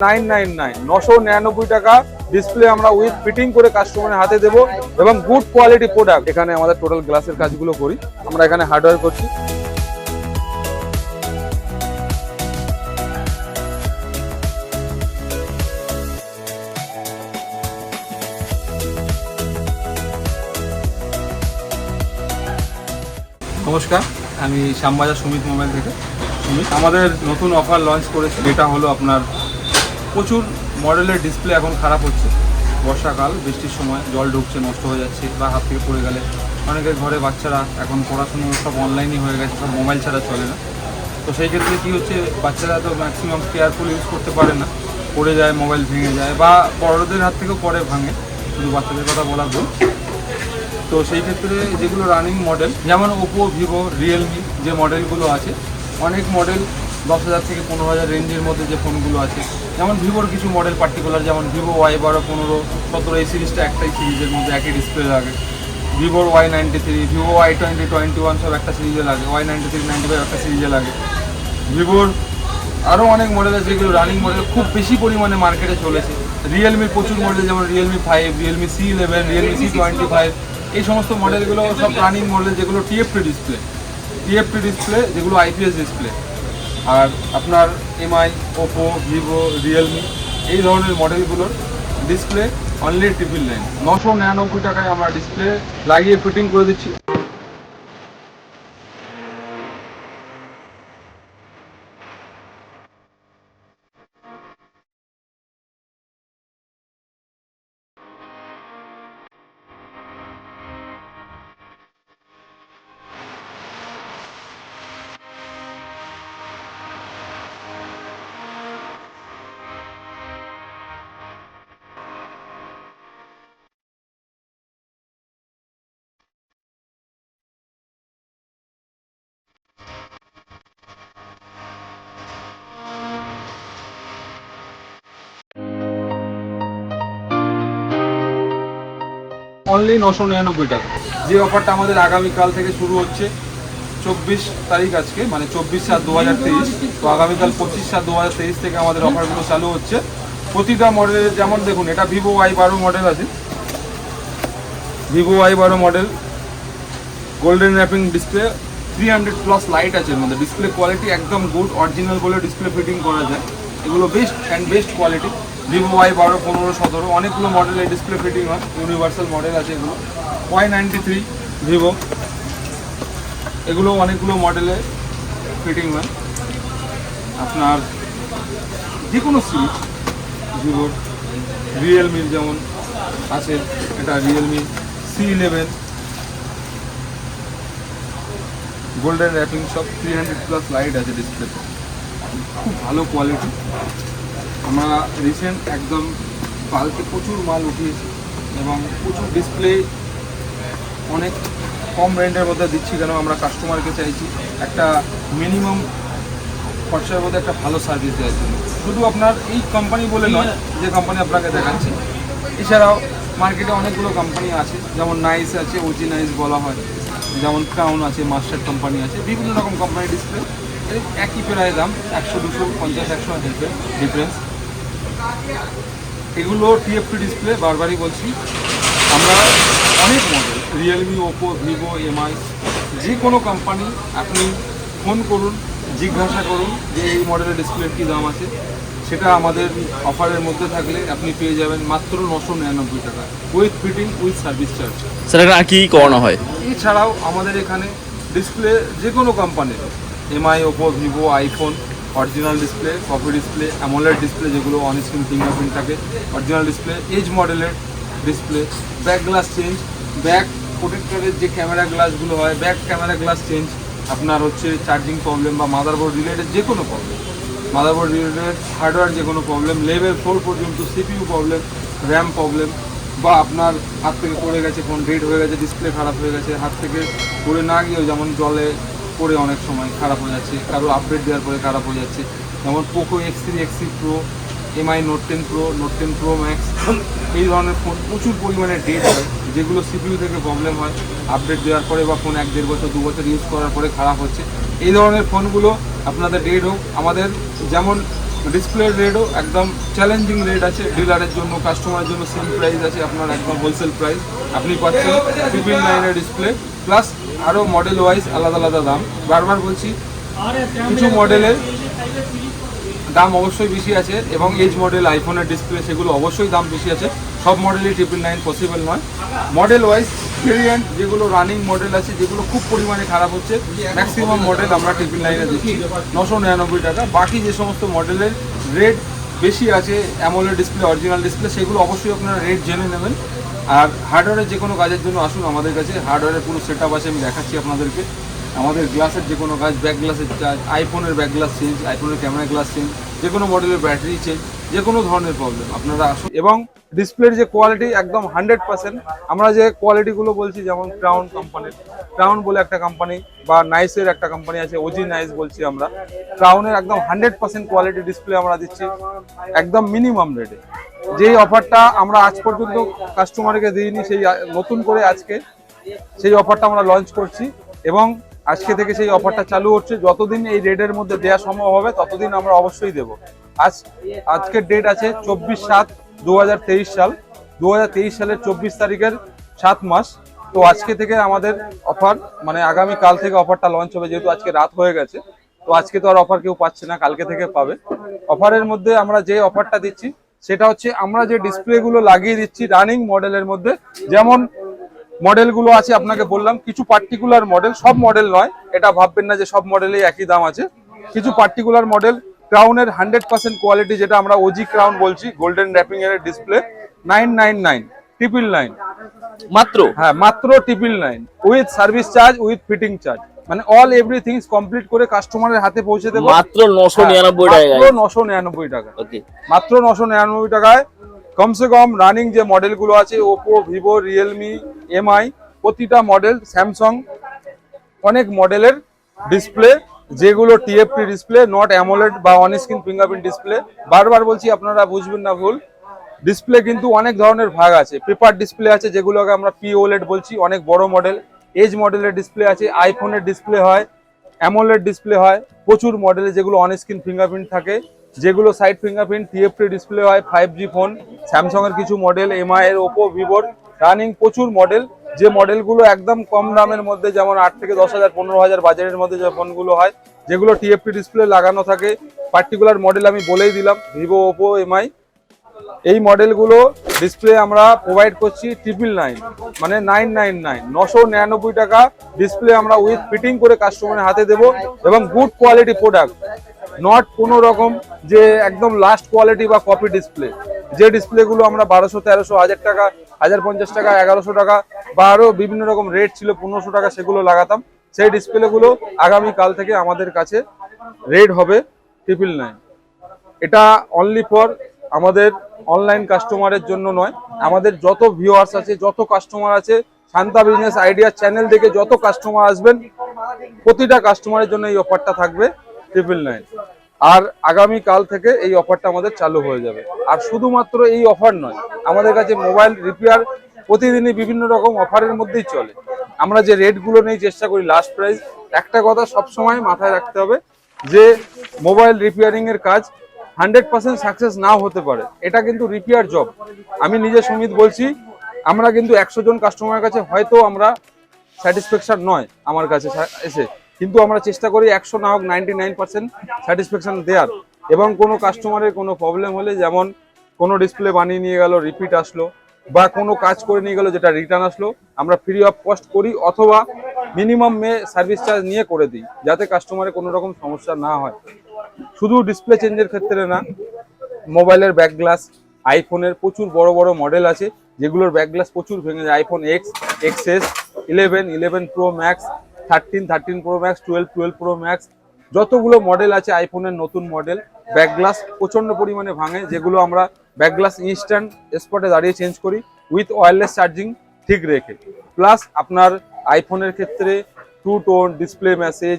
999 টাকা ডিসপ্লে আমরা with fitting করে কাস্টমারের হাতে দেবো এবং গুড কোয়ালিটি প্রোডাক্ট। এখানে আমাদের টোটাল গ্লাসের কাজগুলো করি আমরা, এখানে হার্ডওয়্যার করছি। নমস্কার, আমি শ্যামবাজার সুমিত মোবাইল থেকে সুমিত। আমাদের নতুন অফার লঞ্চ করেছি, যেটা হলো আপনার প্রচুর মডেলের ডিসপ্লে এখন খারাপ হচ্ছে। বর্ষাকাল, বৃষ্টির সময় জল ঢুকছে, নষ্ট হয়ে যাচ্ছে বা হাত থেকে পড়ে গেলে। অনেকের ঘরে বাচ্চারা এখন পড়াশুনো সব অনলাইনই হয়ে গেছে, সব মোবাইল ছাড়া চলে না। তো সেই ক্ষেত্রে কী হচ্ছে, বাচ্চারা তো ম্যাক্সিমাম কেয়ারফুল ইউজ করতে পারে না, পড়ে যায়, মোবাইল ভেঙে যায় বা বড়দের হাত থেকেও পরে ভাঙে, শুধু বাচ্চাদের কথা বলা ভুল। তো সেই ক্ষেত্রে যেগুলো রানিং মডেল, যেমন ওপো, ভিভো, রিয়েলমি যে মডেলগুলো আছে, অনেক মডেল 10,000 থেকে 15,000 রেঞ্জের মধ্যে যে ফোনগুলো আছে, যেমন ভিভোর কিছু মডেল পার্টিকুলার, যেমন ভিভো Y12, 15, 17 এই সিরিজটা একটাই সিরিজের মধ্যে একই ডিসপ্লে লাগে। ভিভোর Y93, ভিভো Y20, 21 সব একটা সিরিজে লাগে। Y93, 95 একটা সিরিজে লাগে। ভিভোর আরও অনেক মডেল আছে যেগুলো রানিং মডেল খুব বেশি পরিমাণে মার্কেটে চলেছে। রিয়েলমির প্রচুর মডেল, যেমন Realme 5, Realme C11, Realme C25, এই সমস্ত মডেলগুলো সব রানিং মডেল, যেগুলো টিএফটি ডিসপ্লে, যেগুলো IPS ডিসপ্লে। আর আপনার MI, ওপো, ভিভো, রিয়েলমি এই ধরনের মডেলগুলোর ডিসপ্লে অনলি 999, 999 টাকায় আমরা ডিসপ্লে লাগিয়ে ফিটিং করে দিচ্ছি। অনলি 999 টাকা। যে অফারটা আমাদের আগামীকাল থেকে শুরু হচ্ছে, 24 তারিখ আজকে, মানে 24/7/2023। তো আগামীকাল 25/7/2023 থেকে আমাদের অফারগুলো চালু হচ্ছে। প্রতিটা মডেলের, যেমন দেখুন এটা ভিভো Y12 মডেল আছে, Vivo Y12 model, golden wrapping display, 300+ light আছে এর মধ্যে। ডিসপ্লে কোয়ালিটি একদম গুড, অরিজিনাল বলে ডিসপ্লে ফিটিং করা যায়। এগুলো বেস্ট কোয়ালিটি। ভিভো Y12, 15, 17 অনেকগুলো মডেলের ডিসপ্লে ফিটিং হয়, ইউনিভার্সাল মডেল আছে এগুলো। Y93 ভিভো, এগুলো অনেকগুলো মডেলে ফিটিং হয়। আপনার যে কোনো সিরিজ, ভিভোর, রিয়েলমির যেমন আছে, এটা রিয়েলমি C11, গোল্ডেন র্যাপিং, সব 300+ লাইট আছে ডিসপ্লেতে, খুব ভালো কোয়ালিটি। আমরা রিসেন্ট একদম কালকে প্রচুর মাল উঠিয়েছি এবং প্রচুর ডিসপ্লে অনেক কম রেঞ্জের মধ্যে দিচ্ছি। কেন, আমরা কাস্টমারকে চাইছি একটা মিনিমাম খরচার মধ্যে একটা ভালো সার্ভিস দেওয়ার জন্য। শুধু আপনার এই কোম্পানি বলে নয়, যে কোম্পানি আপনাকে দেখাচ্ছি, এছাড়াও মার্কেটে অনেকগুলো কোম্পানি আছে, যেমন নাইস আছে, ওজি নাইস বলা হয়, যেমন ক্রাউন আছে, মাস্টার কোম্পানি আছে, বিভিন্ন রকম কোম্পানি ডিসপ্লে একই প্রায় দাম, 100, 200, 50, 100 ডিফারেন্স। এগুলো টিএফটি ডিসপ্লে, বারবারই বলছি। আমরা অনেক model, Realme, Oppo, Vivo, MI, যে কোনো কোম্পানি আপনি ফোন করুন, জিজ্ঞাসা করুন যে এই মডেলের ডিসপ্লের কী দাম আছে, সেটা আমাদের অফারের মধ্যে থাকলে আপনি পেয়ে যাবেন মাত্র 999 টাকা, with fitting, with service charge. Sir এটা আর কি করানো হয়? এছাড়াও আমাদের এখানে ডিসপ্লে যে কোনো কোম্পানির, MI, Oppo, Vivo, iPhone, original display, copy display, AMOLED display, যেগুলো অন স্ক্রিন ফিঙ্গারপ্রিন্ট থাকে, অরিজিনাল ডিসপ্লে, এজ মডেলের display, back glass change, back প্রোটেক্টরের যে ক্যামেরা গ্লাসগুলো হয়, ব্যাক ক্যামেরা গ্লাস চেঞ্জ, আপনার হচ্ছে চার্জিং প্রবলেম বা মাদারবোর্ড রিলেটেড যে কোনো প্রবলেম, মাদারবোর্ড রিলেটেড হার্ডওয়্যার যে কোনো প্রবলেম, লেভেল 4 পর্যন্ত CPU প্রবলেম, র্যাম প্রবলেম, বা আপনার হাত থেকে পড়ে গেছে, ফোন ডেড হয়ে গেছে, ডিসপ্লে খারাপ হয়ে গেছে, হাত থেকে পড়ে না গিয়েও, যেমন জলে পড়ে অনেক সময় খারাপ হয়ে যাচ্ছে, কারো আপডেট দেওয়ার পরে খারাপ হয়ে যাচ্ছে, যেমন Poco X3, X3 Pro, MI Note 10 Pro, Note 10 Pro Max, এই ধরনের ফোন প্রচুর পরিমাণে ডেড হয়, যেগুলো CPU থেকে প্রবলেম হয় আপডেট দেওয়ার পরে, বা ফোন 1-1.5 বছর 2 বছর ইউজ করার পরে খারাপ হচ্ছে। এই ধরনের ফোনগুলো আপনাদের ডেড হোক, আমাদের যেমন ডিসপ্লে রেটও একদম চ্যালেঞ্জিং রেট আছে, ডিলারের জন্য কাস্টমারের জন্য সেম প্রাইস আছে, আপনার একদম হোলসেল প্রাইস আপনি পাচ্ছেন 999 ডিসপ্লে প্লাস আরও মডেল ওয়াইজ আলাদা আলাদা দাম। বারবার বলছি কিছু মডেলের দাম অবশ্যই বেশি আছে এবং এজ মডেল আইফোনের ডিসপ্লে সেগুলো অবশ্যই দাম বেশি আছে, সব মডেলই 999 পসিবল নয়। মডেল ওয়াইজ ভেরিয়েন্ট যেগুলো রানিং মডেল আছে যেগুলো খুব পরিমাণে খারাপ হচ্ছে, ম্যাক্সিমাম মডেল আমরা 999 দিচ্ছি 999 টাকা। বাকি যে সমস্ত মডেলের রেট বেশি আছে অ্যামোলেড ডিসপ্লে অরিজিনাল ডিসপ্লে সেগুলো অবশ্যই আপনারা রেট জেনে নেবেন। আর হার্ডওয়্যারের যে কোনো কাজের জন্য আসুন আমাদের কাছে, হার্ডওয়্যারের পুরো সেট আপ আছে, আমি দেখাচ্ছি আপনাদেরকে। আমাদের গ্লাসের যে কোনো কাজ, ব্যাক গ্লাসের কাজ, আইফোনের ব্যাক গ্লাস চেঞ্জ, আইফোনের ক্যামেরা গ্লাস চেঞ্জ, যে কোনো মডেলের ব্যাটারি চেঞ্জ, যে কোনো ধরনের প্রবলেম আপনারা আসুন। এবং ডিসপ্লের যে কোয়ালিটি একদম 100%, আমরা যে কোয়ালিটিগুলো বলছি যেমন ক্রাউন কোম্পানির, ক্রাউন বলে একটা কোম্পানি বা নাইসের একটা কোম্পানি আছে, ওজি নাইস বলছি আমরা, ক্রাউনের একদম 100% কোয়ালিটি ডিসপ্লে আমরা দিচ্ছি একদম মিনিমাম রেটে। যেই অফারটা আমরা আজ পর্যন্ত কাস্টমারকে দিইনি, সেই নতুন করে আজকে সেই অফারটা আমরা লঞ্চ করছি এবং আজকে থেকে সেই অফারটা চালু হচ্ছে। যতদিন এই রেটের মধ্যে দেওয়া সম্ভব হবে ততদিন আমরা অবশ্যই দেব। আজকের ডেট আছে 24/7/2023 সাল, 2023 সালের 24 তারিখের 7 মাস। তো আজকে থেকে আমাদের অফার, মানে আগামী কাল থেকে অফারটা লঞ্চ হবে, যেহেতু আজকে রাত হয়ে গেছে তো আজকে তো আর অফার কেউ পাচ্ছে না, কালকে থেকে পাবে। অফারের মধ্যে আমরা যে অফারটা দিচ্ছি সেটা হচ্ছে আমরা যে ডিসপ্লেগুলো লাগিয়ে দিচ্ছি রানিং মডেলের মধ্যে, যেমন মডেলগুলো আছে আপনাকে বললাম, কিছু পার্টিকুলার মডেল, সব মডেল নয়, এটা ভাববেন না যে সব মডেলেই একই দাম আছে। কিছু পার্টিকুলার মডেল ক্রাউনের 100% কোয়ালিটি, যেটা আমরা ওজি ক্রাউন বলছি, গোল্ডেন র্যাপিং এর ডিসপ্লে 999 999 মাত্র। হ্যাঁ মাত্র 999 with service charge, with fitting charge, মানে অল এভরিথিং কমপ্লিট করে কাস্টমারের হাতে পৌঁছে দেবো মাত্র 999 টাকা। মাত্র 999 টাকা, ওকে, মাত্র 999 টাকায় কমসে কম রানিং যে মডেলগুলো আছে, ওপো, ভিভো, রিয়েলমি, এমআই, প্রতিটা মডেল, স্যামসাং, অনেক মডেলের ডিসপ্লে যেগুলো টিএফটি ডিসপ্লে, নট অ্যামোলেড বা অন স্ক্রিন ফিঙ্গারপ্রিন্ট ডিসপ্লে। বারবার বলছি আপনারা বুঝবেন না ভুল, ডিসপ্লে কিন্তু অনেক ধরনের ভাগ আছে। পেপার ডিসপ্লে আছে যেগুলোকে আমরা পিওলেড বলছি, অনেক বড় মডেল। এজ মডেলের ডিসপ্লে আছে, আইফোনের ডিসপ্লে হয়, অ্যামোলেড ডিসপ্লে হয়, প্রচুর মডেলে যেগুলো অন স্ক্রিন ফিঙ্গারপ্রিন্ট থাকে, যেগুলো সাইড ফিঙ্গারপ্রিন্ট টিএফটি ডিসপ্লে হয়। 5G ফোন, স্যামসাং এর কিছু মডেল, এমআই এর, ওপো, ভিভোর রানিং প্রচুর মডেল। যে মডেলগুলো একদম কম দামের মধ্যে, যেমন 8 থেকে 10,000 15,000 বাজারের মধ্যে যে ফোনগুলো হয়, যেগুলো টিএফটি ডিসপ্লে লাগানো থাকে, পার্টিকুলার মডেল আমি বলেই দিলাম, ভিভো, ওপো, এমআই, এই মডেলগুলো ডিসপ্লে আমরা প্রোভাইড করছি 999, মানে 999 999 টাকা ডিসপ্লে আমরা উইথ ফিটিং করে কাস্টমারের হাতে দেব। এবং গুড কোয়ালিটি প্রোডাক্ট, নট কোনো রকম যে একদম লাস্ট কোয়ালিটি বা কপি ডিসপ্লে। যে ডিসপ্লেগুলো আমরা 1200, 1300, 1000 টাকা, 1050 টাকা, 1100 টাকা বা আরও বিভিন্ন রকম রেট ছিল, 1500 টাকা, সেগুলো লাগাতাম, সেই ডিসপ্লেগুলো আগামী কাল থেকে আমাদের কাছে রেট হবে 999। এটা অনলি ফর আমাদের অনলাইন কাস্টমারের জন্য নয়, আমাদের যত ভিউয়ার্স আছে, যত কাস্টমার আছে, শান্তা বিজনেস আইডিয়া চ্যানেল দেখে যত কাস্টমার আসবেন, প্রতিটা কাস্টমারের জন্য এই অফারটা থাকবে 999। আর আগামী কাল থেকে এই অফারটা আমাদের চালু হয়ে যাবে। আর শুধুমাত্র এই অফার নয়, আমাদের কাছে মোবাইল রিপেয়ার প্রতিদিনই বিভিন্ন রকম অফারের মধ্যেই চলে। আমরা যে রেটগুলো নেই চেষ্টা করি লাস্ট প্রাইস। একটা কথা সবসময় মাথায় রাখতে হবে যে মোবাইল রিপেয়ারিং এর কাজ 100% সাকসেস নাও হতে পারে, এটা কিন্তু রিপেয়ার জব। আমি নিজে সুমিত বলছি, আমরা কিন্তু 100 জন কাস্টমারের কাছে হয়তো আমরা স্যাটিসফ্যাকশন নয় আমার কাছে এসে, কিন্তু আমরা চেষ্টা করি 100 না হোক 99% স্যাটিসফ্যাকশন দেওয়ার। এবং কোনো কাস্টমারের কোনো প্রবলেম হলে, যেমন কোনো ডিসপ্লে বানিয়ে নিয়ে গেল, রিপিট আসলো, বা কোনো কাজ করে নিয়ে গেল যেটা রিটার্ন আসলো, আমরা ফ্রি অফ কস্ট করি অথবা মিনিমাম সার্ভিস চার্জ নিয়ে করে দিই, যাতে কাস্টমারের কোনো রকম সমস্যা না হয়। শুধু ডিসপ্লে চেঞ্জের ক্ষেত্রে না, মোবাইলের ব্যাক গ্লাস, আইফোনের প্রচুর বড় বড় মডেল আছে যেগুলোর ব্যাক গ্লাস প্রচুর ভেঙে যায়। IPhone x, XS, 11, 11 pro max, 13, 13 pro max, 12, 12 pro max, যতগুলো মডেল আছে আইফোনের নতুন মডেল, ব্যাক গ্লাস প্রচণ্ড পরিমাণে ভাঙে, যেগুলো আমরা ব্যাক গ্লাস ইনস্ট্যান্ট স্পটে দাঁড়িয়ে চেঞ্জ করি উইথ ওয়্যারলেস চার্জিং ঠিক রেখে। প্লাস আপনার আইফোনের ক্ষেত্রে true tone, display message,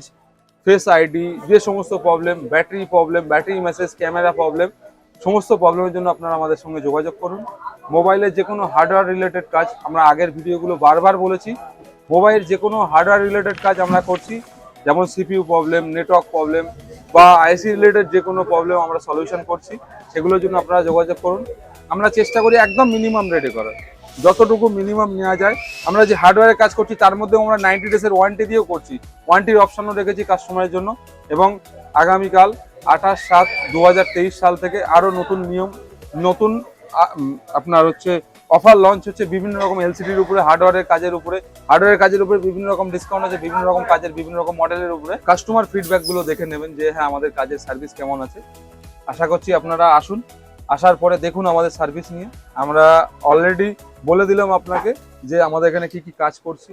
face ID, যে সমস্ত problem, battery message, camera problem, সমস্ত প্রবলেমের জন্য আপনারা আমাদের সঙ্গে যোগাযোগ করুন। মোবাইলের যে কোনো হার্ডওয়্যার রিলেটেড কাজ, আমরা আগের ভিডিওগুলো বারবার বলেছি, মোবাইল যে কোনো হার্ডওয়্যার রিলেটেড কাজ আমরা করছি যেমন সিপিইউ প্রবলেম, নেটওয়ার্ক প্রবলেম বা আইসি রিলেটেড যে কোনো প্রবলেম আমরা সলিউশন করছি। সেগুলোর জন্য আপনারা যোগাযোগ করুন। আমরা চেষ্টা করি একদম মিনিমাম রেটে করার, যতটুকু মিনিমাম নেওয়া যায়। আমরা যে হার্ডওয়্যারের কাজ করছি তার মধ্যেও আমরা 90 ডেজের ওয়ারেন্টি দিয়েও করছি, ওয়ারেন্টির অপশনও রেখেছি কাস্টমারের জন্য। এবং আগামীকাল 28/7/2023 সাল থেকে আরও নতুন নিয়ম, নতুন আপনার হচ্ছে অফার লঞ্চ হচ্ছে বিভিন্ন রকম এলসিডির উপরে, হার্ডওয়্যারের কাজের উপরে বিভিন্ন রকম ডিসকাউন্ট আছে, বিভিন্ন রকম কাজের বিভিন্ন রকম মডেলের উপরে। কাস্টমার ফিডব্যাকগুলো দেখে নেবেন যে হ্যাঁ আমাদের কাজের সার্ভিস কেমন আছে। আশা করছি আপনারা আসুন, আসার পরে দেখুন আমাদের সার্ভিস নিয়ে। আমরা অলরেডি বলে দিলাম আপনাকে যে আমাদের এখানে কি কি কাজ করছি।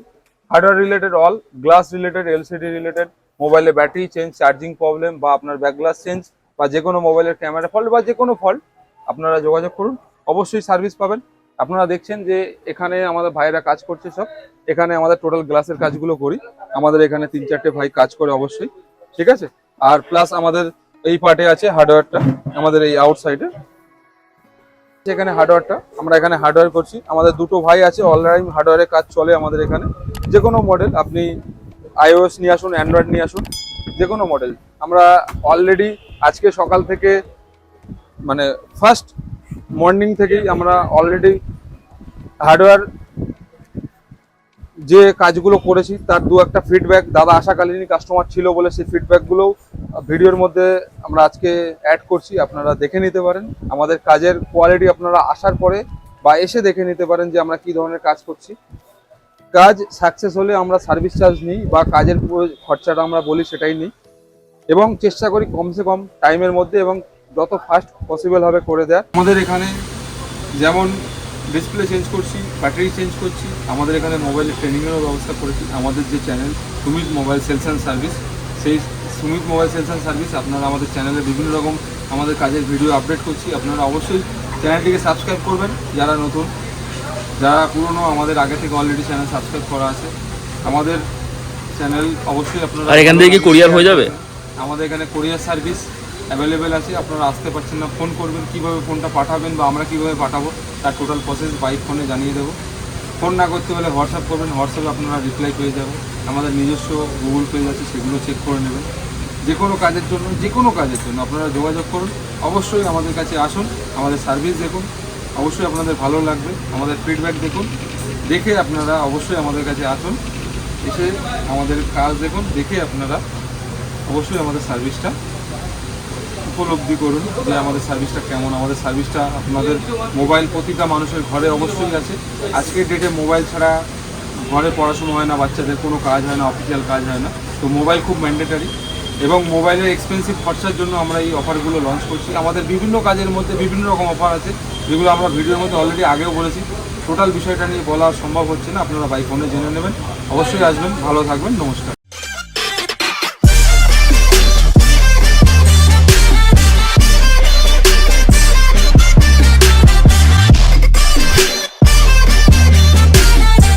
Hardware related, all glass related, LCD related, মোবাইলে ব্যাটারি চেঞ্জ, চার্জিং প্রবলেম বা আপনার ব্যাক গ্লাস চেঞ্জ বা যে কোনো মোবাইলের ক্যামেরা ফল্ট বা যে কোনো ফল্ট, আপনারা যোগাযোগ করুন, অবশ্যই সার্ভিস পাবেন। আপনারা দেখছেন যে এখানে আমাদের ভাইয়েরা কাজ করছে সব। এখানে আমাদের টোটাল গ্লাসের কাজগুলো করি, আমাদের এখানে 3-4টে ভাই কাজ করে অবশ্যই, ঠিক আছে। আর প্লাস আমাদের এই পার্টে আছে হার্ডওয়্যারটা, আমাদের এই আউটসাইডে এখানে হার্ডওয়্যারটা, আমরা এখানে হার্ডওয়্যার করছি। আমাদের দুটো ভাই আছে, অনলাইন হার্ডওয়্যারের কাজ চলে আমাদের এখানে। যে কোনো মডেল আপনি আইওএস নিয়ে আসুন, অ্যান্ড্রয়েড নিয়ে আসুন, যে কোনো মডেল। আমরা অলরেডি আজকে সকাল থেকে মানে ফার্স্ট মর্নিং থেকেই আমরা অলরেডি হার্ডওয়্যার যে কাজগুলো করেছি তার দু একটা ফিডব্যাক দাদা আসাকালীনই কাস্টমার ছিল বলে সেই ফিডব্যাকগুলোও ভিডিওর মধ্যে আমরা আজকে অ্যাড করছি, আপনারা দেখে নিতে পারেন। আমাদের কাজের কোয়ালিটি আপনারা আসার পরে বা এসে দেখে নিতে পারেন যে আমরা কি ধরনের কাজ করছি। কাজ সাকসেস হলে আমরা সার্ভিস চার্জ নিই বা কাজের পুরো খরচাটা আমরা বলি সেটাই নিই, এবং চেষ্টা করি কমসে কম টাইমের মধ্যে এবং যত ফাস্ট পসিবল হবে করে দেওয়ার। আমাদের এখানে যেমন ডিসপ্লে চেঞ্জ করছি, ব্যাটারি চেঞ্জ করছি, আমাদের এখানে মোবাইলের ট্রেনিংয়েরও ব্যবস্থা করেছি। আমাদের যে channel Sumit mobile sales and service, সেই Sumit mobile sales and service আপনারা আমাদের চ্যানেলে বিভিন্ন রকম আমাদের কাজের ভিডিও আপডেট করছি। আপনারা অবশ্যই চ্যানেলটিকে সাবস্ক্রাইব করবেন, যারা নতুন, যারা পুরনো আমাদের আগে থেকে অলরেডি চ্যানেল সাবস্ক্রাইব করা আছে। আমাদের চ্যানেল অবশ্যই আপনারা, আর এখান থেকে কি কোরিয়ার হয়ে যাবে? আমাদের এখানে কোরিয়ার সার্ভিস অ্যাভেলেবেল আছে। আপনারা আসতে পারছেন না, ফোন করবেন, কীভাবে ফোনটা পাঠাবেন বা আমরা কীভাবে পাঠাবো তার টোটাল প্রসেস বাই ফোনে জানিয়ে দেবো। ফোন না করতে হলে হোয়াটসঅ্যাপ করবেন, হোয়াটসঅ্যাপে আপনারা রিপ্লাই পেয়ে যাবেন। আমাদের নিজস্ব গুগল পেজ আছে, সেগুলো চেক করে নেবেন। যে কোনো কাজের জন্য আপনারা যোগাযোগ করুন। অবশ্যই আমাদের কাছে আসুন, আমাদের সার্ভিস দেখুন, অবশ্যই আপনাদের ভালো লাগবে। আমাদের ফিডব্যাক দেখুন, দেখে আপনারা অবশ্যই আমাদের কাছে আসুন, এসে আমাদের কাজ দেখুন, দেখে আপনারা অবশ্যই আমাদের সার্ভিসটা উপলব্ধি করুন যে আমাদের সার্ভিসটা কেমন। আমাদের সার্ভিসটা আপনাদের মোবাইল প্রতিটা মানুষের ঘরে অবশ্যই আছে। আজকের ডেটে মোবাইল ছাড়া ঘরে পড়াশুনো হয় না, বাচ্চাদের কোনো কাজ হয় না, অফিসিয়াল কাজ হয় না। তো মোবাইল খুব ম্যান্ডেটারি, এবং মোবাইলের এক্সপেন্সিভ খরচার জন্য আমরা এই অফারগুলো লঞ্চ করছি। আমাদের বিভিন্ন কাজের মধ্যে বিভিন্ন রকম অফার আছে, যেগুলো আমরা ভিডিওর মধ্যে অলরেডি আগেও বলেছি। টোটাল বিষয়টা নিয়ে বলা সম্ভব হচ্ছে না, আপনারা বাই ফোনে জেনে নেবেন। অবশ্যই আসবেন, ভালো থাকবেন, নমস্কার।